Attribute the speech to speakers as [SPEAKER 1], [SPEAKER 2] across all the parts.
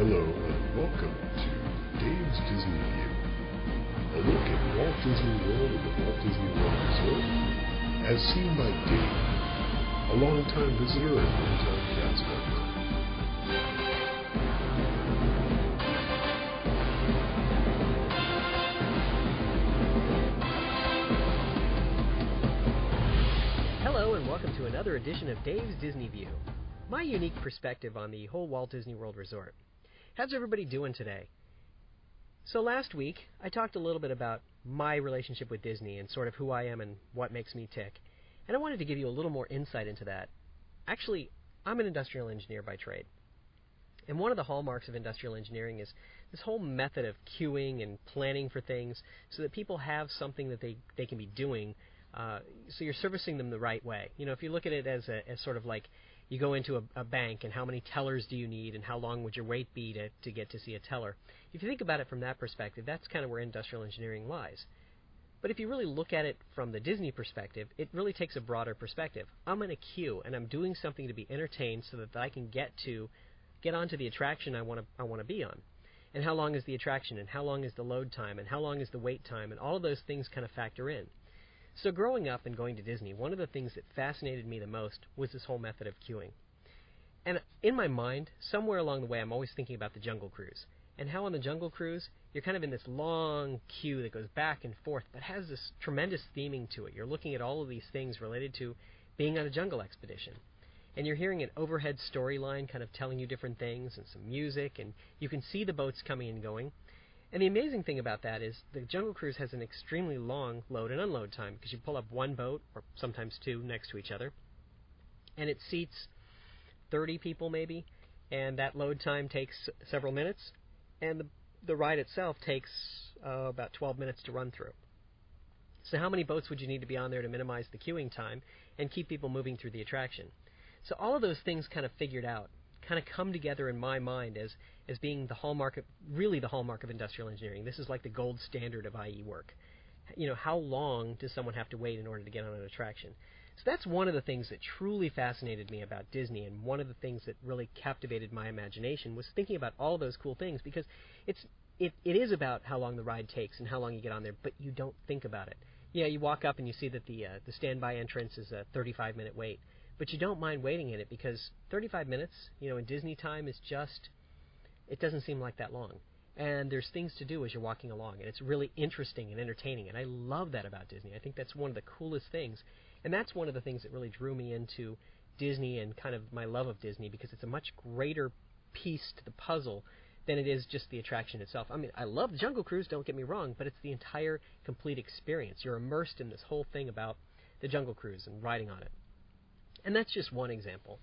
[SPEAKER 1] Hello and welcome to Dave's Disney View, a look at Walt Disney World and the Walt Disney World Resort as seen by Dave, a long-time visitor and one-time cast member.
[SPEAKER 2] Hello and welcome to another edition of Dave's Disney View, my unique perspective on the whole Walt Disney World Resort. How's everybody doing today? So last week, I talked a little bit about my relationship with Disney and sort of who I am and what makes me tick. And I wanted to give you a little more insight into that. Actually, I'm an industrial engineer by trade. And one of the hallmarks of industrial engineering is this whole method of queuing and planning for things so that people have something that they can be doing, so you're servicing them the right way. You know, if you look at it as sort of like you go into a bank and how many tellers do you need and how long would your wait be to get to see a teller. If you think about it from that perspective, that's kind of where industrial engineering lies. But if you really look at it from the Disney perspective, it really takes a broader perspective. I'm in a queue and I'm doing something to be entertained so that I can get onto the attraction I want to be on. And how long is the attraction and how long is the load time and how long is the wait time, and all of those things kind of factor in. So growing up and going to Disney, one of the things that fascinated me the most was this whole method of queuing. And in my mind, somewhere along the way, I'm always thinking about the Jungle Cruise, and how on the Jungle Cruise, you're kind of in this long queue that goes back and forth, but has this tremendous theming to it. You're looking at all of these things related to being on a jungle expedition. And you're hearing an overhead storyline kind of telling you different things and some music, and you can see the boats coming and going. And the amazing thing about that is the Jungle Cruise has an extremely long load and unload time because you pull up one boat, or sometimes two, next to each other, and it seats 30 people maybe, and that load time takes several minutes, and the ride itself takes about 12 minutes to run through. So how many boats would you need to be on there to minimize the queuing time and keep people moving through the attraction? So all of those things kind of figured out, kind of come together in my mind as being the hallmark of industrial engineering. This is like the gold standard of IE work. You know, how long does someone have to wait in order to get on an attraction? So that's one of the things that truly fascinated me about Disney, and one of the things that really captivated my imagination was thinking about all those cool things, because it is about how long the ride takes and how long you get on there, but you don't think about it. Yeah, you walk up and you see that the standby entrance is a 35-minute wait. But you don't mind waiting in it because 35 minutes, you know, in Disney time is just, it doesn't seem like that long. And there's things to do as you're walking along, and it's really interesting and entertaining, and I love that about Disney. I think that's one of the coolest things, and that's one of the things that really drew me into Disney and kind of my love of Disney, because it's a much greater piece to the puzzle than it is just the attraction itself. I mean, I love the Jungle Cruise, don't get me wrong, but it's the entire complete experience. You're immersed in this whole thing about the Jungle Cruise and riding on it. And that's just one example.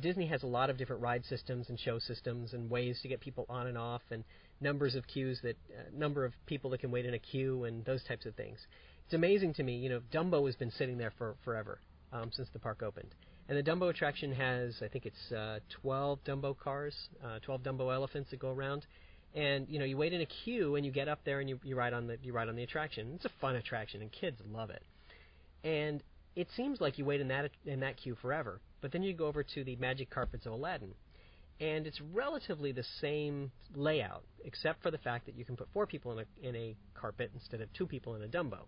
[SPEAKER 2] Disney has a lot of different ride systems and show systems and ways to get people on and off, and numbers of number of people that can wait in a queue and those types of things. It's amazing to me, you know, Dumbo has been sitting there for forever, since the park opened. And the Dumbo attraction has, I think it's 12 Dumbo cars, 12 Dumbo elephants that go around. And, you know, you wait in a queue and you get up there and you ride on the attraction. It's a fun attraction and kids love it. And it seems like you wait in that queue forever, but then you go over to the Magic Carpets of Aladdin, and it's relatively the same layout, except for the fact that you can put 4 people in a carpet instead of 2 people in a Dumbo.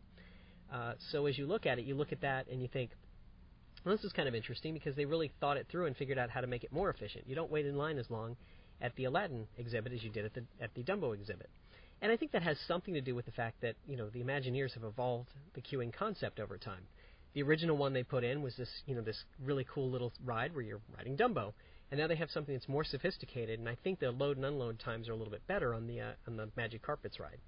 [SPEAKER 2] So as you look at it, you look at that and you think, well, this is kind of interesting because they really thought it through and figured out how to make it more efficient. You don't wait in line as long at the Aladdin exhibit as you did at the Dumbo exhibit. And I think that has something to do with the fact that, you know, the Imagineers have evolved the queuing concept over time. The original one they put in was this really cool little ride where you're riding Dumbo, and now they have something that's more sophisticated. And I think the load and unload times are a little bit better on the Magic Carpets ride.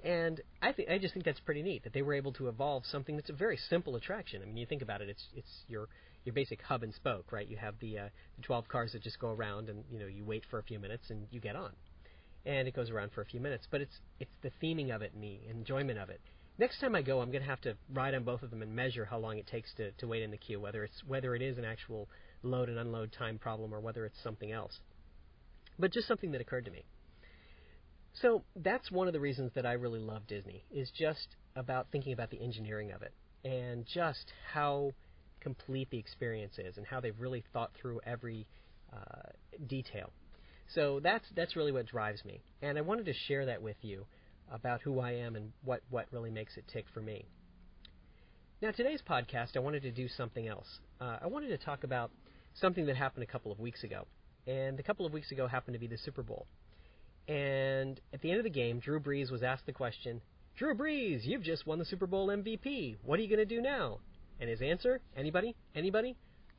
[SPEAKER 2] And I just think that's pretty neat that they were able to evolve something that's a very simple attraction. I mean, you think about it, it's your basic hub and spoke, right? You have the 12 cars that just go around, and you know you wait for a few minutes and you get on, and it goes around for a few minutes. But it's the theming of it and the enjoyment of it. Next time I go, I'm going to have to ride on both of them and measure how long it takes to wait in the queue, whether it is an actual load and unload time problem or whether it's something else. But just something that occurred to me. So that's one of the reasons that I really love Disney, is just about thinking about the engineering of it and just how complete the experience is and how they've really thought through every detail. So that's really what drives me. And I wanted to share that with you about who I am and what really makes it tick for me. Now, today's podcast, I wanted to do something else. I wanted to talk about something that happened a couple of weeks ago. And a couple of weeks ago happened to be the Super Bowl. And at the end of the game, Drew Brees was asked the question, Drew Brees, you've just won the Super Bowl MVP. What are you going to do now? And his answer, anybody?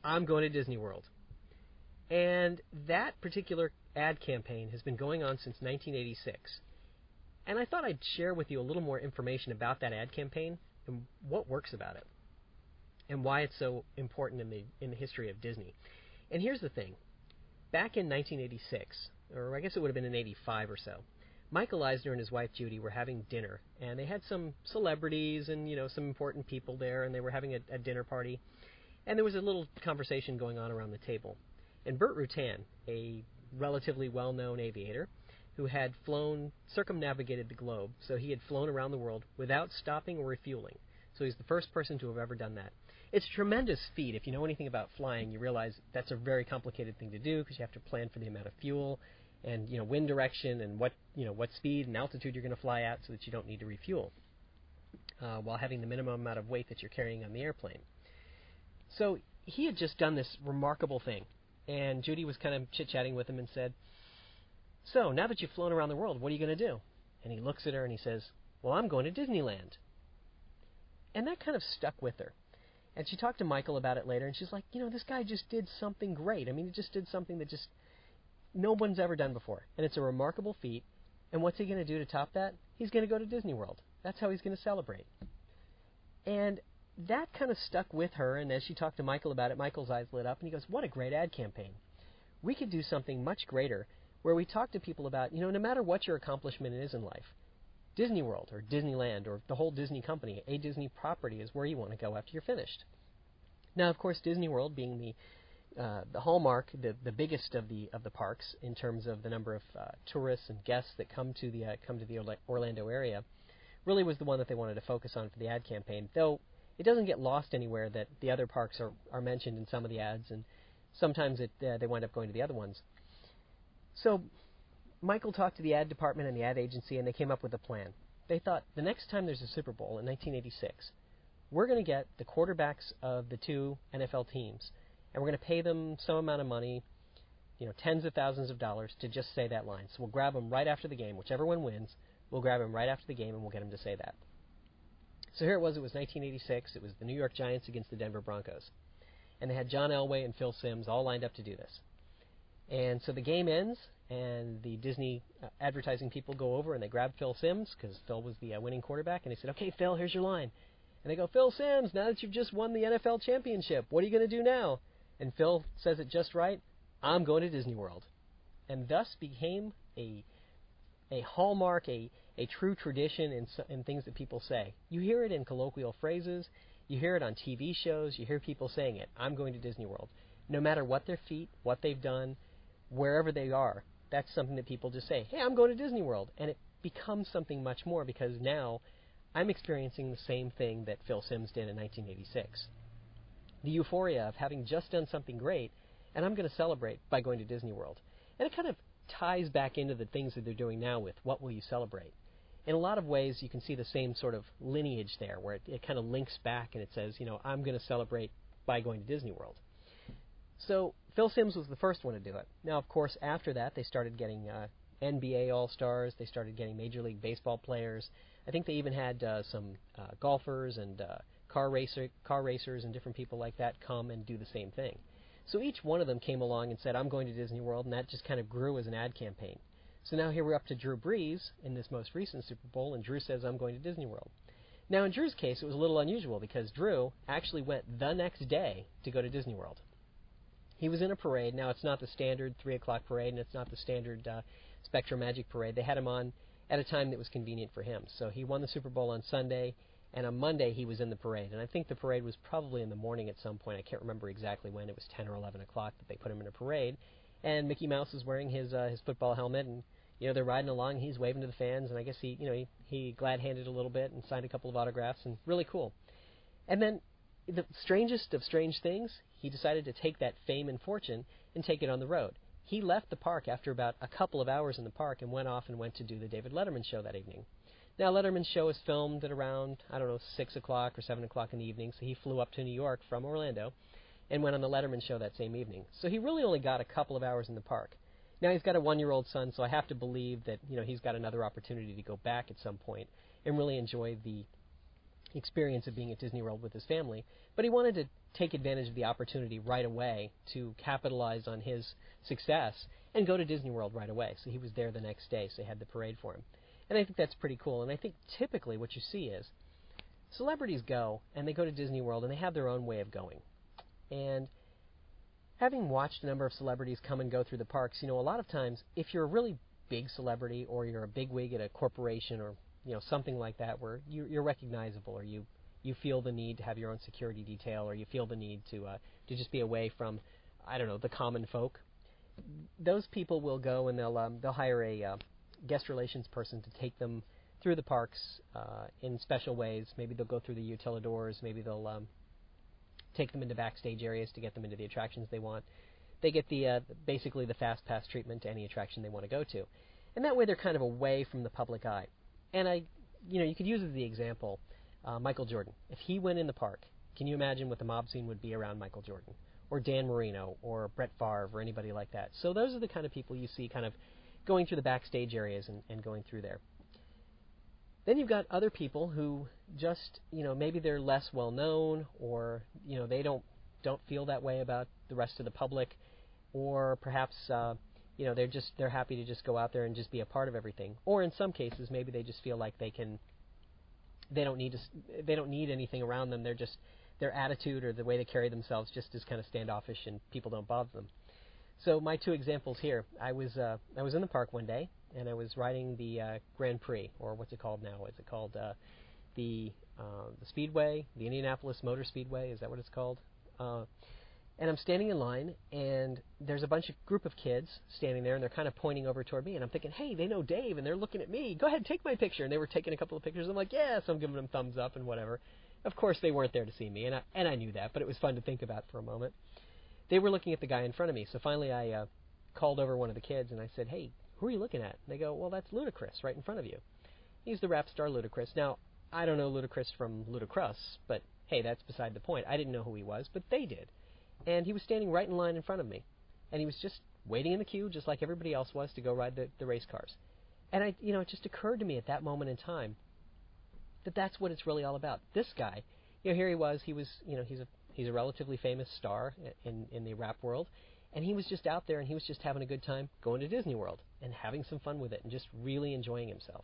[SPEAKER 2] I'm going to Disney World. And that particular ad campaign has been going on since 1986. And I thought I'd share with you a little more information about that ad campaign and what works about it and why it's so important in the history of Disney. And here's the thing. Back in 1986, or I guess it would have been in 85 or so, Michael Eisner and his wife Judy were having dinner, and they had some celebrities and some important people there, and they were having a dinner party, and there was a little conversation going on around the table. And Bert Rutan, a relatively well-known aviator who had circumnavigated the globe, so he had flown around the world without stopping or refueling. So he's the first person to have ever done that. It's a tremendous feat. If you know anything about flying, you realize that's a very complicated thing to do because you have to plan for the amount of fuel and wind direction and what speed and altitude you're going to fly at so that you don't need to refuel while having the minimum amount of weight that you're carrying on the airplane. So he had just done this remarkable thing, and Judy was kind of chit-chatting with him and said, so now that you've flown around the world, what are you going to do? And he looks at her and he says, well, I'm going to Disneyland. And that kind of stuck with her. And she talked to Michael about it later, and she's like, this guy just did something great. I mean, he just did something that just no one's ever done before. And it's a remarkable feat. And what's he going to do to top that? He's going to go to Disney World. That's how he's going to celebrate. And that kind of stuck with her, and as she talked to Michael about it, Michael's eyes lit up, and he goes, what a great ad campaign. We could do something much greater where we talk to people about, no matter what your accomplishment is in life, Disney World or Disneyland or the whole Disney company, a Disney property is where you want to go after you're finished. Now, of course, Disney World being the hallmark, the biggest of the parks in terms of the number of tourists and guests that come to the Orlando area, really was the one that they wanted to focus on for the ad campaign. Though it doesn't get lost anywhere that the other parks are mentioned in some of the ads, and sometimes they wind up going to the other ones. So Michael talked to the ad department and the ad agency, and they came up with a plan. They thought, the next time there's a Super Bowl in 1986, we're going to get the quarterbacks of the two NFL teams, and we're going to pay them some amount of money, tens of thousands of dollars, to just say that line. So we'll grab them right after the game. Whichever one wins, we'll grab them right after the game, and we'll get them to say that. So here it was 1986. It was the New York Giants against the Denver Broncos. And they had John Elway and Phil Simms all lined up to do this. And so the game ends, and the Disney advertising people go over and they grab Phil Simms, because Phil was the winning quarterback, and they said, okay, Phil, here's your line. And they go, Phil Simms, now that you've just won the NFL championship, what are you going to do now? And Phil says it just right, I'm going to Disney World. And thus became a hallmark, a true tradition in things that people say. You hear it in colloquial phrases, you hear it on TV shows, you hear people saying it, I'm going to Disney World. No matter what their feat, what they've done, wherever they are, that's something that people just say, hey, I'm going to Disney World. And it becomes something much more, because now I'm experiencing the same thing that Phil Simms did in 1986. The euphoria of having just done something great, and I'm going to celebrate by going to Disney World. And it kind of ties back into the things that they're doing now with what will you celebrate. In a lot of ways, you can see the same sort of lineage there, where it kind of links back and it says, I'm going to celebrate by going to Disney World. So Phil Simms was the first one to do it. Now, of course, after that, they started getting NBA All-Stars. They started getting Major League Baseball players. I think they even had some golfers and car racers and different people like that come and do the same thing. So each one of them came along and said, I'm going to Disney World, and that just kind of grew as an ad campaign. So now here we're up to Drew Brees in this most recent Super Bowl, and Drew says, I'm going to Disney World. Now, in Drew's case, it was a little unusual because Drew actually went the next day to go to Disney World. He was in a parade. Now, it's not the standard 3 o'clock parade, and it's not the standard Spectrum Magic parade. They had him on at a time that was convenient for him. So he won the Super Bowl on Sunday, and on Monday he was in the parade. And I think the parade was probably in the morning at some point. I can't remember exactly when. It was 10 or 11 o'clock that they put him in a parade. And Mickey Mouse is wearing his football helmet, and they're riding along. He's waving to the fans, and I guess he glad-handed a little bit and signed a couple of autographs, and really cool. And then the strangest of strange things, he decided to take that fame and fortune and take it on the road. he left the park after about a couple of hours in the park and went to do the David Letterman show that evening. Now, Letterman's show is filmed at around, 6 o'clock or 7 o'clock in the evening, so he flew up to New York from Orlando and went on the Letterman show that same evening. So he really only got a couple of hours in the park. Now, he's got a 1-year-old son, so I have to believe that, he's got another opportunity to go back at some point and really enjoy the experience of being at Disney World with his family. But he wanted to take advantage of the opportunity right away to capitalize on his success and go to Disney World right away. So he was there the next day, so they had the parade for him. And I think that's pretty cool. And I think typically what you see is celebrities go and they go to Disney World and they have their own way of going. And having watched a number of celebrities come and go through the parks, a lot of times if you're a really big celebrity or you're a bigwig at a corporation or something like that where you're recognizable or you feel the need to have your own security detail or you feel the need to just be away from, the common folk, those people will go and they'll hire a guest relations person to take them through the parks in special ways. Maybe they'll go through the utilidors. Maybe they'll take them into backstage areas to get them into the attractions they want. They get the basically the fast pass treatment to any attraction they want to go to, and that way they're kind of away from the public eye. And you could use as the example Michael Jordan. If he went in the park, can you imagine what the mob scene would be around Michael Jordan, or Dan Marino, or Brett Favre, or anybody like that? So those are the kind of people you see kind of going through the backstage areas and going through there. Then you've got other people who just, maybe they're less well known, or they don't feel that way about the rest of the public, or perhaps they're happy to just go out there and just be a part of everything. Or in some cases, maybe they just feel like they don't need anything around them. They're just their attitude or the way they carry themselves just is kind of standoffish, and people don't bother them. So my two examples here, I was in the park one day, and I was riding the Grand Prix, or what's it called now? Is it called the Speedway, the Indianapolis Motor Speedway? Is that what it's called? And I'm standing in line, and there's a group of kids standing there, and they're kind of pointing over toward me, and I'm thinking, hey, they know Dave, and they're looking at me. Go ahead, take my picture. And they were taking a couple of pictures. I'm like, yeah, so I'm giving them thumbs up and whatever. Of course, they weren't there to see me, and I knew that, but it was fun to think about for a moment. They were looking at the guy in front of me, so finally I called over one of the kids, and I said, hey, who are you looking at? And they go, well, that's Ludacris right in front of you. He's the rap star Ludacris. Now, I don't know Ludacris from Ludacris, but hey, that's beside the point. I didn't know who he was, but they did. And he was standing right in line in front of me. And he was just waiting in the queue, just like everybody else was, to go ride the race cars. And it just occurred to me at that moment in time that that's what it's really all about. This guy, here he was, he's a relatively famous star in the rap world, and he was just out there and he was just having a good time going to Disney World and having some fun with it and just really enjoying himself.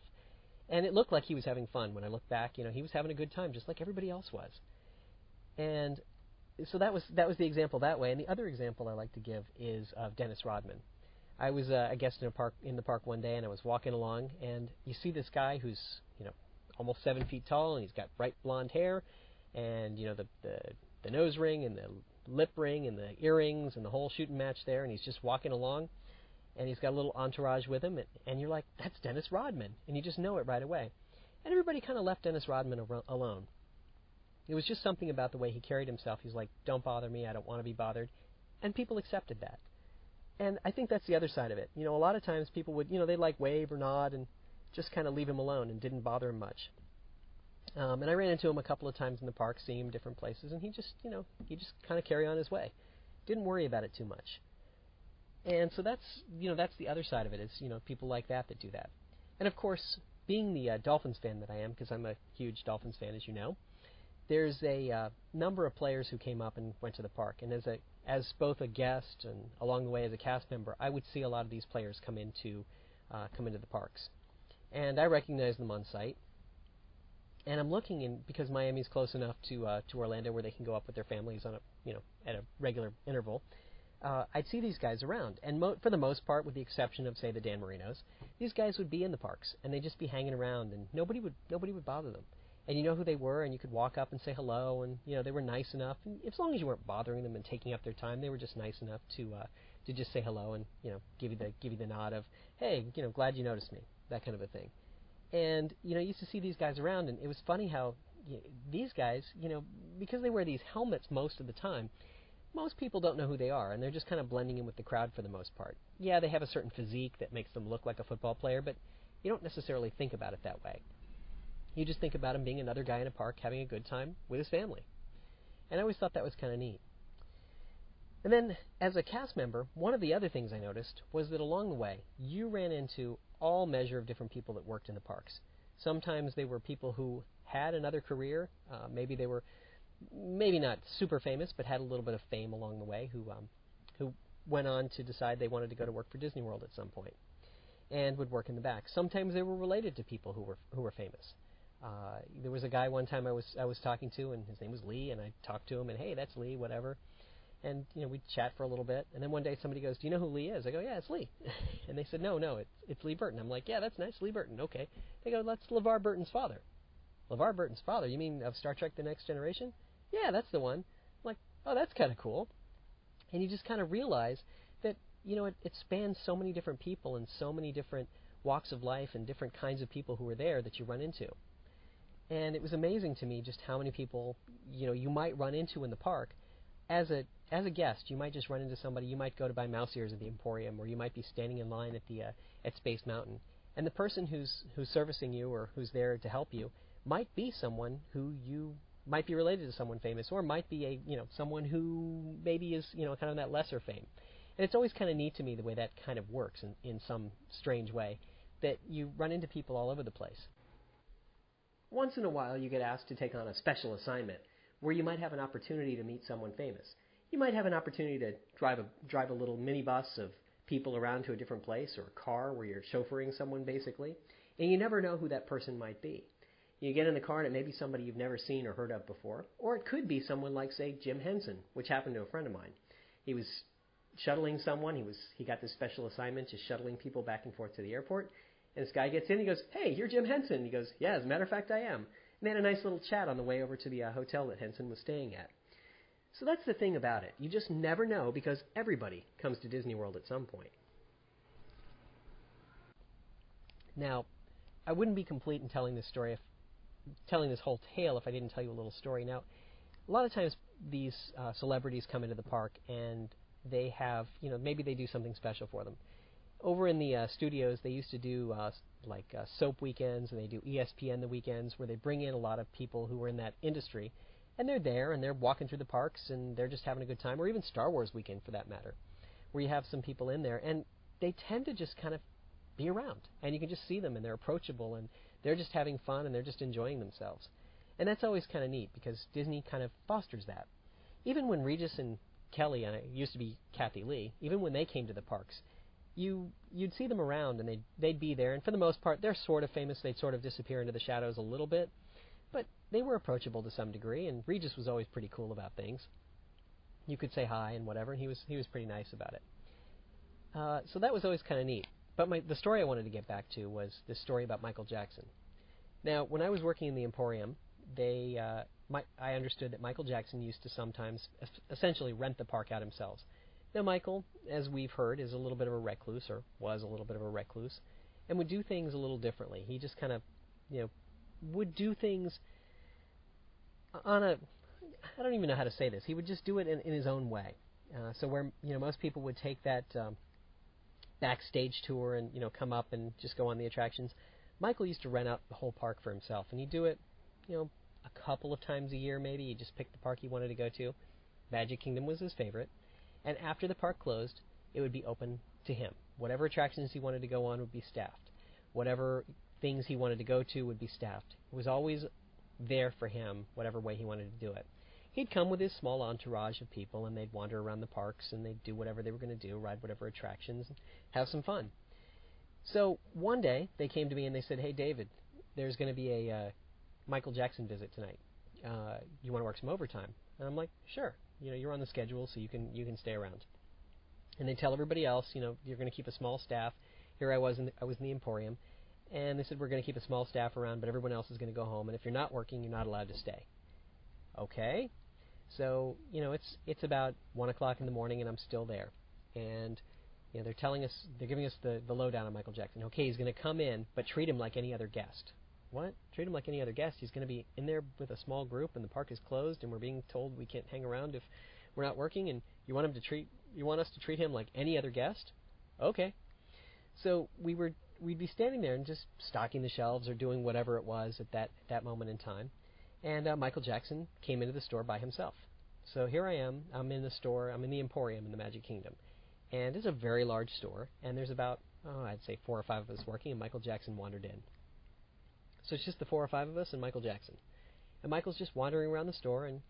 [SPEAKER 2] And it looked like he was having fun. When I look back, he was having a good time just like everybody else was. And so that was the example that way. And the other example I like to give is of Dennis Rodman. I was a guest in the park one day, and I was walking along, and you see this guy who's almost 7 feet tall, and he's got bright blonde hair, and the nose ring and the lip ring and the earrings and the whole shooting match there, and he's just walking along, and he's got a little entourage with him, and you're like, that's Dennis Rodman, and you just know it right away. And everybody kind of left Dennis Rodman alone. It was just something about the way he carried himself. He's like, don't bother me, I don't want to be bothered. And people accepted that. And I think that's the other side of it. A lot of times people would, they'd like wave or nod and just kind of leave him alone and didn't bother him much. And I ran into him a couple of times in the park, seeing him different places, and he just kind of carry on his way. Didn't worry about it too much. And so that's the other side of it is, people like that do that. And of course, being the Dolphins fan that I am, because I'm a huge Dolphins fan, as you know, there's a number of players who came up and went to the park. And as both a guest and along the way as a cast member, I would see a lot of these players come into the parks. And I recognize them on sight. And I'm looking in, because Miami's close enough to Orlando where they can go up with their families on at a regular interval. I'd see these guys around, and for the most part, with the exception of say the Dan Marinos, these guys would be in the parks and they'd just be hanging around, and nobody would bother them. And you know who they were, and you could walk up and say hello, and they were nice enough. And as long as you weren't bothering them and taking up their time, they were just nice enough to just say hello and give you the nod of, hey, glad you noticed me, that kind of a thing. And you used to see these guys around, and it was funny how these guys, because they wear these helmets most of the time, most people don't know who they are, and they're just kind of blending in with the crowd for the most part. Yeah, they have a certain physique that makes them look like a football player, but you don't necessarily think about it that way. You just think about him being another guy in a park having a good time with his family. And I always thought that was kind of neat. And then, as a cast member, one of the other things I noticed was that along the way, you ran into all measure of different people that worked in the parks. Sometimes they were people who had another career. Maybe they were maybe not super famous, but had a little bit of fame along the way, who went on to decide they wanted to go to work for Disney World at some point, and would work in the back. Sometimes they were related to people who were famous. There was a guy one time I was talking to, and his name was Lee, and I talked to him, and hey, that's Lee, whatever. And we'd chat for a little bit, and then one day somebody goes, "Do you know who Lee is?" I go, "Yeah, it's Lee." And they said, "No, it's Lee Burton." I'm like, "Yeah, that's nice, Lee Burton. Okay." They go, "That's LeVar Burton's father." LeVar Burton's father? You mean of Star Trek: The Next Generation? Yeah, that's the one. I'm like, oh, that's kind of cool. And you just kind of realize that it spans so many different people and so many different walks of life and different kinds of people who are there that you run into. And it was amazing to me just how many people you might run into in the park. As a guest, you might just run into somebody. You might go to buy mouse ears at the Emporium, or you might be standing in line at Space Mountain, and the person who's servicing you or who's there to help you might be someone who you might be related to someone famous, or might be someone who maybe is kind of that lesser fame. And it's always kind of neat to me the way that kind of works in some strange way, that you run into people all over the place. Once in a while, you get asked to take on a special assignment where you might have an opportunity to meet someone famous. You might have an opportunity to drive a little minibus of people around to a different place, or a car where you're chauffeuring someone basically, and you never know who that person might be. You get in the car and it may be somebody you've never seen or heard of before, or it could be someone like, say, Jim Henson, which happened to a friend of mine. He was shuttling someone. He got this special assignment, just shuttling people back and forth to the airport. And this guy gets in, he goes, "Hey, you're Jim Henson." He goes, "Yeah, as a matter of fact, I am." And they had a nice little chat on the way over to the hotel that Henson was staying at. So that's the thing about it. You just never know, because everybody comes to Disney World at some point. Now, I wouldn't be complete in telling this whole tale if I didn't tell you a little story. Now, a lot of times these celebrities come into the park and they have, maybe they do something special for them. Over in the studios, they used to do soap weekends, and they do ESPN the weekends, where they bring in a lot of people who are in that industry, and they're there and they're walking through the parks and they're just having a good time, or even Star Wars weekend for that matter, where you have some people in there and they tend to just kind of be around, and you can just see them and they're approachable and they're just having fun and they're just enjoying themselves. And that's always kind of neat, because Disney kind of fosters that. Even when Regis and Kelly, and it used to be Kathy Lee, even when they came to the parks, you'd see them around and they'd be there, and for the most part they're sort of famous. They'd sort of disappear into the shadows a little bit, but they were approachable to some degree, and Regis was always pretty cool about things. You could say hi and whatever, and he was pretty nice about it. So that was always kind of neat. But the story I wanted to get back to was this story about Michael Jackson. Now, when I was working in the Emporium, I understood that Michael Jackson used to sometimes essentially rent the park out himself. Now, Michael, as we've heard, is a little bit of a recluse, or was a little bit of a recluse, and would do things a little differently. He just kind of, would do things on a, I don't even know how to say this. He would just do it in his own way. So where, most people would take that backstage tour and, come up and just go on the attractions, Michael used to rent out the whole park for himself, and he'd do it, a couple of times a year maybe. He'd just pick the park he wanted to go to. Magic Kingdom was his favorite. And after the park closed, it would be open to him. Whatever attractions he wanted to go on would be staffed. Whatever things he wanted to go to would be staffed. It was always there for him, whatever way he wanted to do it. He'd come with his small entourage of people, and they'd wander around the parks, and they'd do whatever they were going to do, ride whatever attractions, and have some fun. So one day, they came to me and they said, "Hey, David, there's going to be a Michael Jackson visit tonight. You want to work some overtime?" And I'm like, "Sure. You're on the schedule, so you can stay around." And they tell everybody else, you're going to keep a small staff. Here I was in the Emporium, and they said, "We're going to keep a small staff around, but everyone else is going to go home, and if you're not working, you're not allowed to stay." Okay. So, it's about 1 o'clock in the morning, and I'm still there. And, they're giving us the lowdown on Michael Jackson. Okay, he's going to come in, but treat him like any other guest. What? Treat him like any other guest? He's going to be in there with a small group, and the park is closed, and we're being told we can't hang around if we're not working, and you want us to treat him like any other guest? Okay. So we'd be standing there and just stocking the shelves or doing whatever it was at that moment in time. And Michael Jackson came into the store by himself. So here I am. I'm in the store. I'm in the Emporium in the Magic Kingdom. And it's a very large store. And there's about, I'd say 4 or 5 of us working, and Michael Jackson wandered in. So it's just the 4 or 5 of us and Michael Jackson. And Michael's just wandering around the store, and,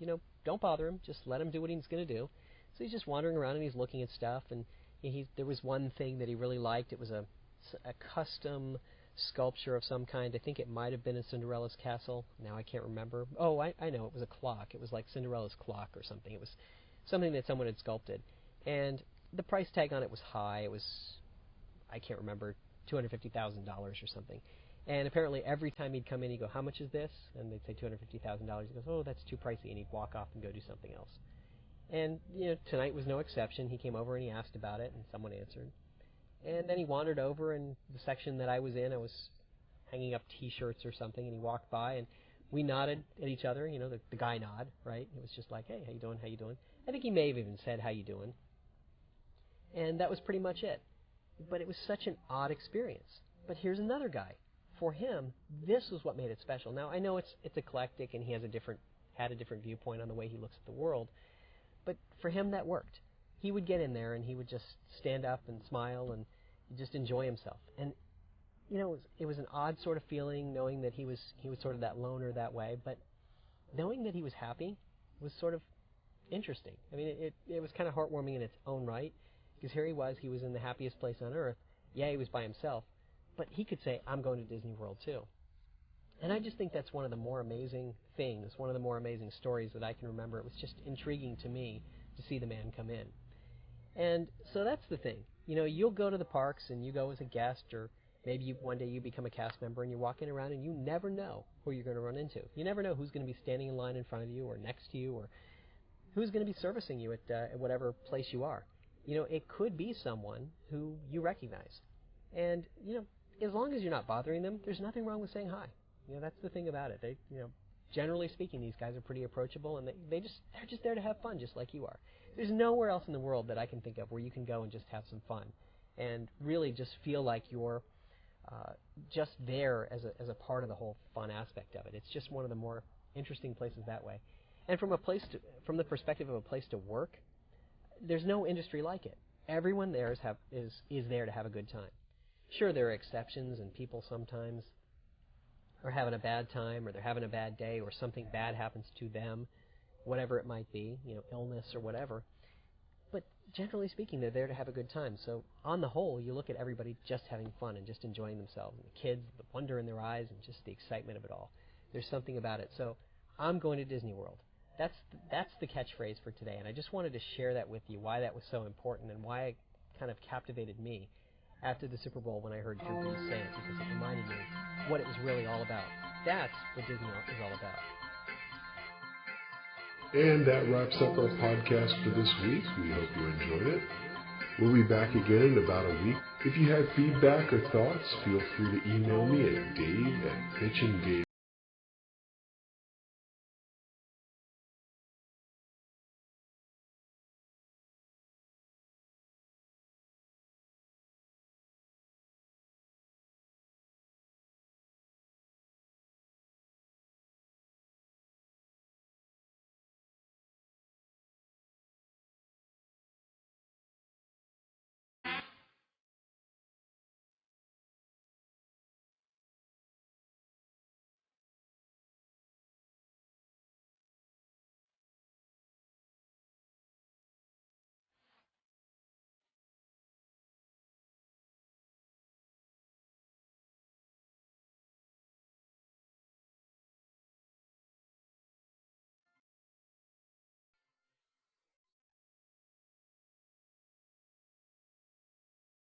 [SPEAKER 2] don't bother him. Just let him do what he's going to do. So he's just wandering around, and he's looking at stuff. And there was one thing that he really liked. It was a custom sculpture of some kind. I think it might have been in Cinderella's castle. Now I can't remember. Oh, I know. It was a clock. It was like Cinderella's clock or something. It was something that someone had sculpted. And the price tag on it was high. It was, I can't remember, $250,000 or something. And apparently every time he'd come in, he'd go, how much is this? And they'd say $250,000. He goes, oh, that's too pricey. And he'd walk off and go do something else. And, tonight was no exception. He came over and he asked about it, and someone answered. And then he wandered over, and the section that I was in, I was hanging up T-shirts or something, and he walked by, and we nodded at each other, the guy nod, right? It was just like, hey, how you doing, how you doing? I think he may have even said, how you doing? And that was pretty much it. But it was such an odd experience. But here's another guy. For him, this was what made it special. Now, I know it's eclectic, and he had a different viewpoint on the way he looks at the world, but for him, that worked. He would get in there, and he would just stand up and smile and just enjoy himself. And, it was an odd sort of feeling knowing that he was sort of that loner that way, but knowing that he was happy was sort of interesting. I mean, it was kind of heartwarming in its own right, because here he was in the happiest place on earth. Yeah, he was by himself, but he could say, I'm going to Disney World too. And I just think that's one of the more amazing things, one of the more amazing stories that I can remember. It was just intriguing to me to see the man come in. And so that's the thing. You'll go to the parks and you go as a guest, or maybe one day you become a cast member and you're walking around and you never know who you're going to run into. You never know who's going to be standing in line in front of you or next to you, or who's going to be servicing you at whatever place you are. It could be someone who you recognize. And, as long as you're not bothering them, there's nothing wrong with saying hi. That's the thing about it. They, generally speaking, these guys are pretty approachable, and they're just there to have fun, just like you are. There's nowhere else in the world that I can think of where you can go and just have some fun and really just feel like you're just there as a part of the whole fun aspect of it. It's just one of the more interesting places that way. And from the perspective of a place to work, there's no industry like it. Everyone there is there to have a good time. Sure, there are exceptions, and people sometimes are having a bad time, or they're having a bad day, or something bad happens to them, whatever it might be, illness or whatever. But generally speaking, they're there to have a good time. So on the whole, you look at everybody just having fun and just enjoying themselves. And the kids, the wonder in their eyes, and just the excitement of it all. There's something about it. So I'm going to Disney World. That's the catchphrase for today. And I just wanted to share that with you, why that was so important and why it kind of captivated me after the Super Bowl when I heard Drew Brees say it, because it reminded me what it was really all about. That's what Disney is all about.
[SPEAKER 1] And that wraps up our podcast for this week. We hope you enjoyed it. We'll be back again in about a week. If you have feedback or thoughts, feel free to email me at dave@pitchanddave.com.